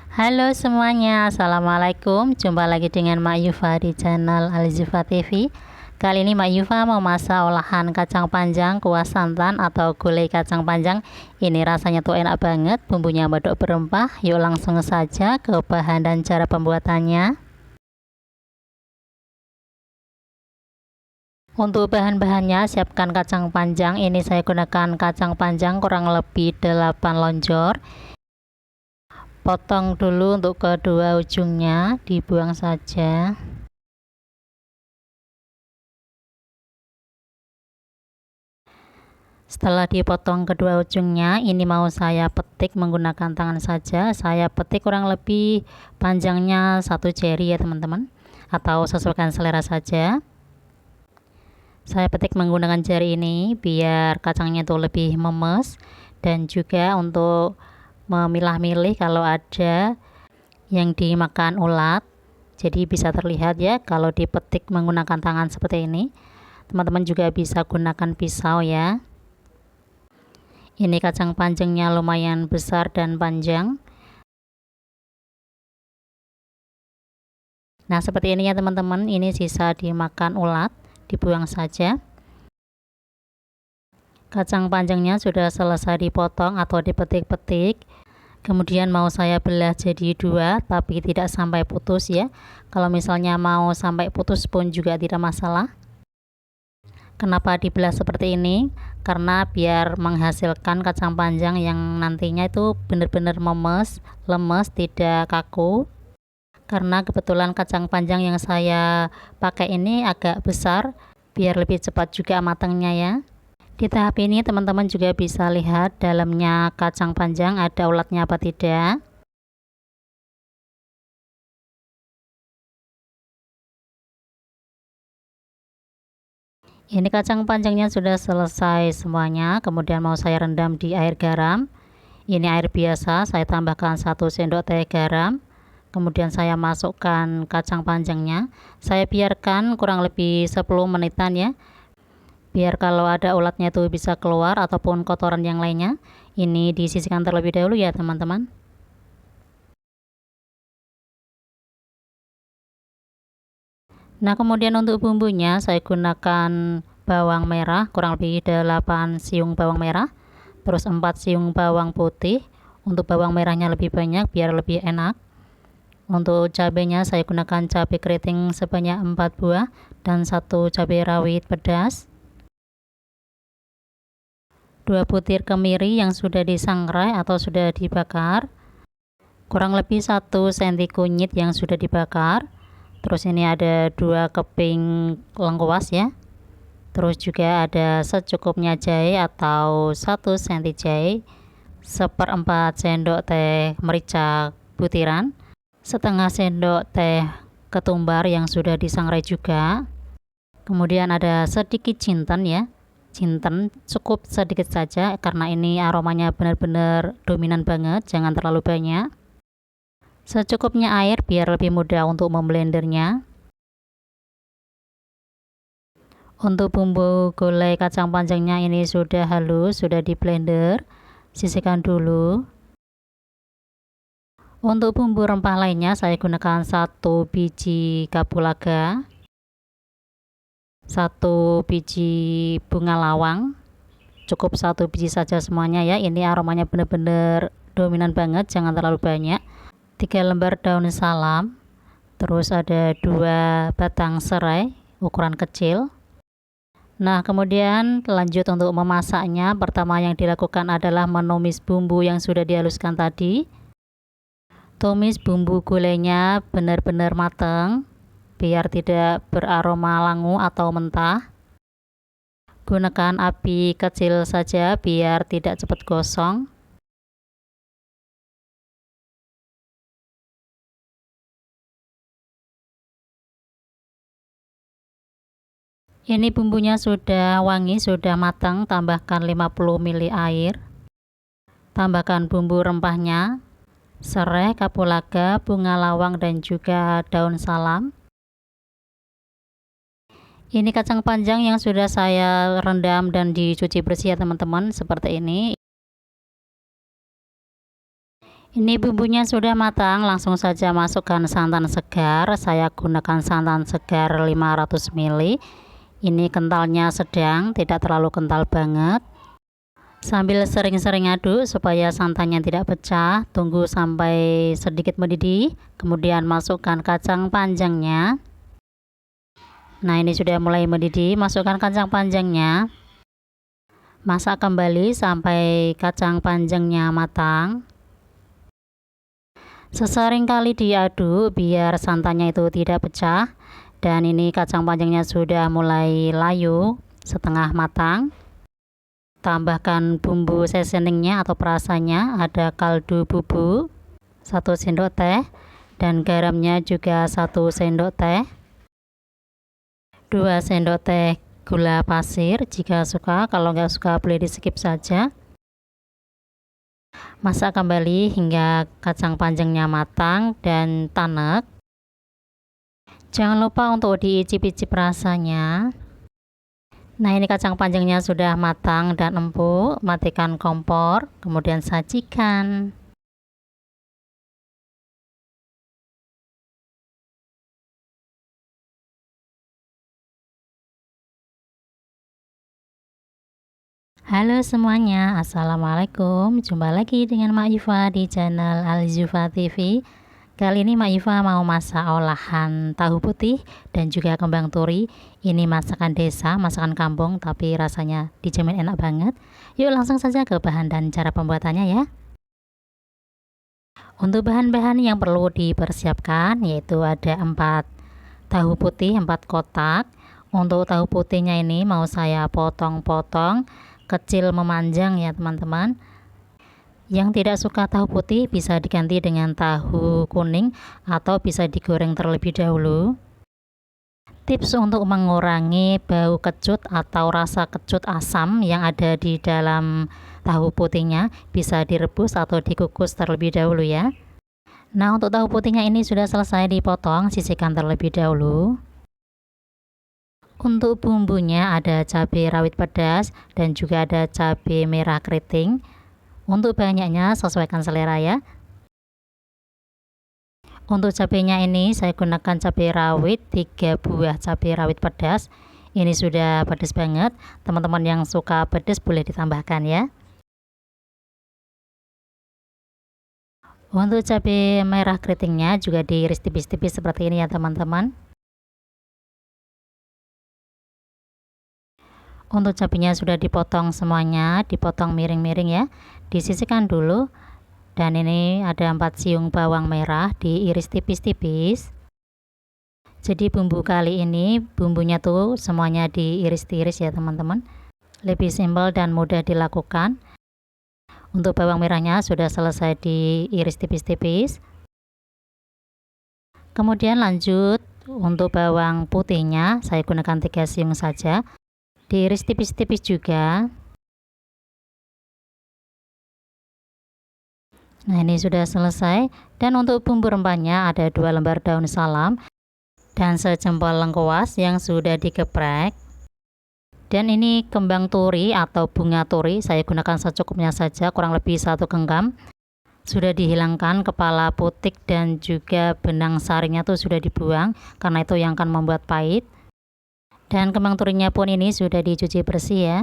Halo semuanya, Assalamualaikum. Jumpa lagi dengan Mak Yufa di channel Alzifa TV. Kali ini Mak Yufa mau masak olahan kacang panjang kuah santan atau gulai kacang panjang. Ini rasanya tuh enak banget, bumbunya medok berempah. Yuk langsung saja ke bahan dan cara pembuatannya. Untuk bahan-bahannya, siapkan kacang panjang. Ini saya gunakan kacang panjang kurang lebih 8 lonjor. Potong dulu untuk kedua ujungnya, dibuang saja. Setelah dipotong kedua ujungnya, ini mau saya petik menggunakan tangan saja. Saya petik kurang lebih panjangnya 1 jari ya teman-teman, atau sesuaikan selera saja. Saya petik menggunakan jari ini biar kacangnya itu lebih memes, dan juga untuk memilah-milih kalau ada yang dimakan ulat, jadi bisa terlihat ya kalau dipetik menggunakan tangan seperti ini. Teman-teman juga bisa gunakan pisau ya. Ini kacang panjangnya lumayan besar dan panjang. Nah seperti ini ya teman-teman, ini sisa dimakan ulat, dibuang saja. Kacang panjangnya sudah selesai dipotong atau dipetik-petik. Kemudian mau saya belah jadi 2, tapi tidak sampai putus ya. Kalau misalnya mau sampai putus pun juga tidak masalah. Kenapa dibelah seperti ini? Karena biar menghasilkan kacang panjang yang nantinya itu benar-benar memes, lemes, tidak kaku. Karena kebetulan kacang panjang yang saya pakai ini agak besar, biar lebih cepat juga matangnya ya. Di tahap ini teman-teman juga bisa lihat dalamnya kacang panjang ada ulatnya apa tidak. Ini kacang panjangnya sudah selesai semuanya, kemudian mau saya rendam di air garam. Ini air biasa, saya tambahkan 1 sendok teh garam. Kemudian saya masukkan kacang panjangnya. Saya biarkan kurang lebih 10 menitan ya, biar kalau ada ulatnya itu bisa keluar ataupun kotoran yang lainnya. Ini disisihkan terlebih dahulu ya teman-teman. Nah kemudian untuk bumbunya saya gunakan bawang merah kurang lebih 8 siung bawang merah, terus 4 siung bawang putih. Untuk bawang merahnya lebih banyak biar lebih enak. Untuk cabenya saya gunakan cabai keriting sebanyak 4 buah dan 1 cabai rawit pedas. 2 butir kemiri yang sudah disangrai atau sudah dibakar. Kurang lebih 1 senti kunyit yang sudah dibakar. Terus ini ada 2 keping lengkuas ya. Terus juga ada secukupnya jahe atau 1 senti jahe, 1/4 sendok teh merica butiran, setengah sendok teh ketumbar yang sudah disangrai juga. Kemudian ada sedikit jinten ya. Jinten cukup sedikit saja karena ini aromanya benar-benar dominan banget, jangan terlalu banyak. Secukupnya air biar lebih mudah untuk memblendernya. Untuk bumbu gulai kacang panjangnya ini sudah halus, sudah di blender. Sisihkan dulu. Untuk bumbu rempah lainnya saya gunakan 1 biji kapulaga, 1 biji bunga lawang. Cukup 1 biji saja semuanya ya, ini aromanya benar-benar dominan banget, jangan terlalu banyak. 3 lembar daun salam, terus ada 2 batang serai ukuran kecil. Nah kemudian lanjut untuk memasaknya. Pertama yang dilakukan adalah menumis bumbu yang sudah dihaluskan tadi. Tumis bumbu gulainya benar-benar matang biar tidak beraroma langu atau mentah. Gunakan api kecil saja biar tidak cepat gosong. Ini bumbunya sudah wangi, sudah matang, tambahkan 50 ml air. Tambahkan bumbu rempahnya, serai, kapulaga, bunga lawang dan juga daun salam. Ini kacang panjang yang sudah saya rendam dan dicuci bersih ya teman-teman, seperti ini. Ini bumbunya sudah matang, langsung saja masukkan santan segar. Saya gunakan santan segar 500 ml. Ini kentalnya sedang, tidak terlalu kental banget. Sambil sering-sering aduk supaya santannya tidak pecah, tunggu sampai sedikit mendidih. Kemudian masukkan kacang panjangnya. Nah, ini sudah mulai mendidih, masukkan kacang panjangnya. Masak kembali sampai kacang panjangnya matang. Sesering kali diaduk biar santannya itu tidak pecah. Dan ini kacang panjangnya sudah mulai layu, setengah matang. Tambahkan bumbu seasoningnya atau perasanya, ada kaldu bubuk 1 sendok teh dan garamnya juga 1 sendok teh, 2 sendok teh gula pasir jika suka, kalau nggak suka boleh di skip saja. Masak kembali hingga kacang panjangnya matang dan tanek. Jangan lupa untuk diicip-icip rasanya. Nah, ini kacang panjangnya sudah matang dan empuk. Matikan kompor, kemudian sajikan. Halo semuanya, assalamualaikum. Jumpa lagi dengan Mak Iva di channel Alzufa TV. Kali ini Mak Iva mau masak olahan tahu putih dan juga kembang turi. Ini masakan desa, masakan kampung, tapi rasanya dijamin enak banget. Yuk langsung saja ke bahan dan cara pembuatannya ya. Untuk bahan-bahan yang perlu dipersiapkan yaitu ada 4 tahu putih, 4 kotak. Untuk tahu putihnya ini mau saya potong-potong kecil memanjang ya teman-teman. Yang tidak suka tahu putih bisa diganti dengan tahu kuning atau bisa digoreng terlebih dahulu. Tips untuk mengurangi bau kecut atau rasa kecut asam yang ada di dalam tahu putihnya, bisa direbus atau dikukus terlebih dahulu ya. Nah, untuk tahu putihnya ini sudah selesai dipotong, sisihkan terlebih dahulu. Untuk bumbunya ada cabai rawit pedas dan juga ada cabai merah keriting. Untuk banyaknya sesuaikan selera ya. Untuk cabainya ini saya gunakan cabai rawit 3 buah cabai rawit pedas. Ini sudah pedas banget. Teman-teman yang suka pedas boleh ditambahkan ya. Untuk cabai merah keritingnya juga diiris tipis-tipis seperti ini ya teman-teman. Untuk cabenya sudah dipotong semuanya, dipotong miring-miring ya. Disisihkan dulu. Dan ini ada 4 siung bawang merah diiris tipis-tipis. Jadi bumbu kali ini bumbunya tuh semuanya diiris-iris ya teman-teman. Lebih simpel dan mudah dilakukan. Untuk bawang merahnya sudah selesai diiris tipis-tipis. Kemudian lanjut untuk bawang putihnya saya gunakan 3 siung saja. Diiris tipis-tipis juga. Nah, ini sudah selesai. Dan untuk bumbu rempahnya ada 2 lembar daun salam dan sejempol lengkuas yang sudah digeprek. Dan ini kembang turi atau bunga turi, saya gunakan secukupnya saja, kurang lebih 1 genggam. Sudah dihilangkan kepala putik dan juga benang sarinya tuh sudah dibuang, karena itu yang akan membuat pahit. Dan kembang turinya pun ini sudah dicuci bersih ya.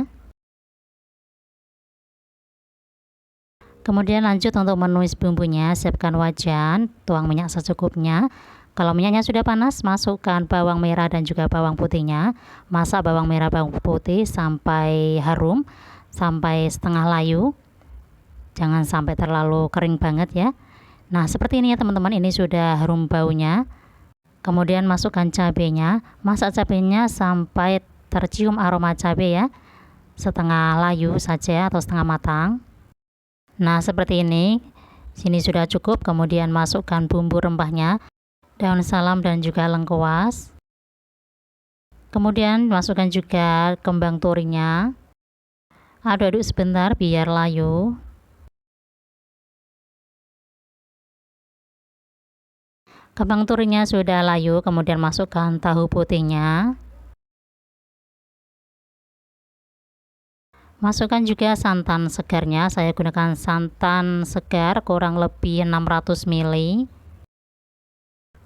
Kemudian lanjut untuk menumis bumbunya, siapkan wajan, tuang minyak secukupnya. Kalau minyaknya sudah panas, masukkan bawang merah dan juga bawang putihnya. Masak bawang merah bawang putih sampai harum, sampai setengah layu. Jangan sampai terlalu kering banget ya. Nah, seperti ini ya teman-teman, ini sudah harum baunya. Kemudian masukkan cabenya, masak cabenya sampai tercium aroma cabai ya. Setengah layu saja atau setengah matang. Nah, seperti ini. Sini sudah cukup. Kemudian masukkan bumbu rempahnya, daun salam dan juga lengkuas. Kemudian masukkan juga kembang turinya. Aduk-aduk sebentar biar layu. Kembang turinya sudah layu, kemudian masukkan tahu putihnya. Masukkan juga santan segarnya, saya gunakan santan segar kurang lebih 600 ml.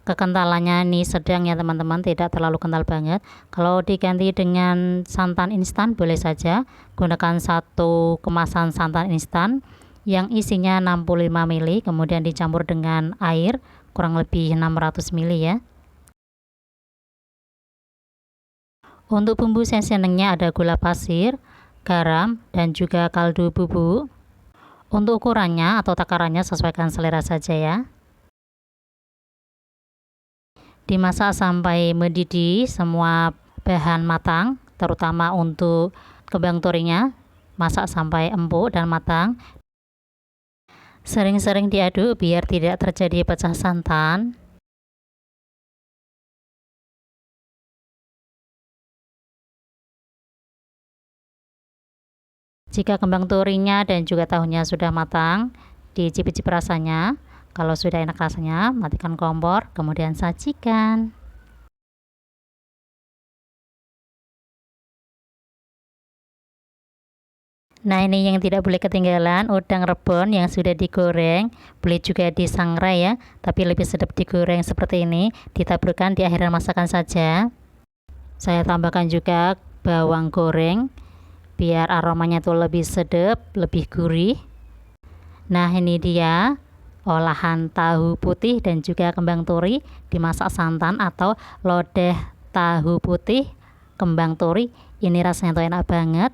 Kekentalannya ini sedang ya teman-teman, tidak terlalu kental banget. Kalau diganti dengan santan instan boleh saja, gunakan satu kemasan santan instan yang isinya 65 ml, kemudian dicampur dengan air kurang lebih 600 ml ya. Untuk bumbu seasoningnya ada gula pasir, garam, dan juga kaldu bubuk. Untuk ukurannya atau takarannya sesuaikan selera saja ya. Dimasak sampai mendidih semua bahan matang, terutama untuk kembang torinya, masak sampai empuk dan matang. Sering-sering diaduk biar tidak terjadi pecah santan. Jika kembang torinya dan juga tahunya sudah matang, dicicip-cicip rasanya. Kalau sudah enak rasanya, matikan kompor, kemudian sajikan. Nah, ini yang tidak boleh ketinggalan, udang rebon yang sudah digoreng. Boleh juga disangrai ya, tapi lebih sedap digoreng seperti ini, ditaburkan di akhiran masakan saja. Saya tambahkan juga bawang goreng biar aromanya tuh lebih sedap, lebih gurih. Nah, ini dia olahan tahu putih dan juga kembang tori dimasak santan atau lodeh tahu putih kembang tori. Ini rasanya tuh enak banget.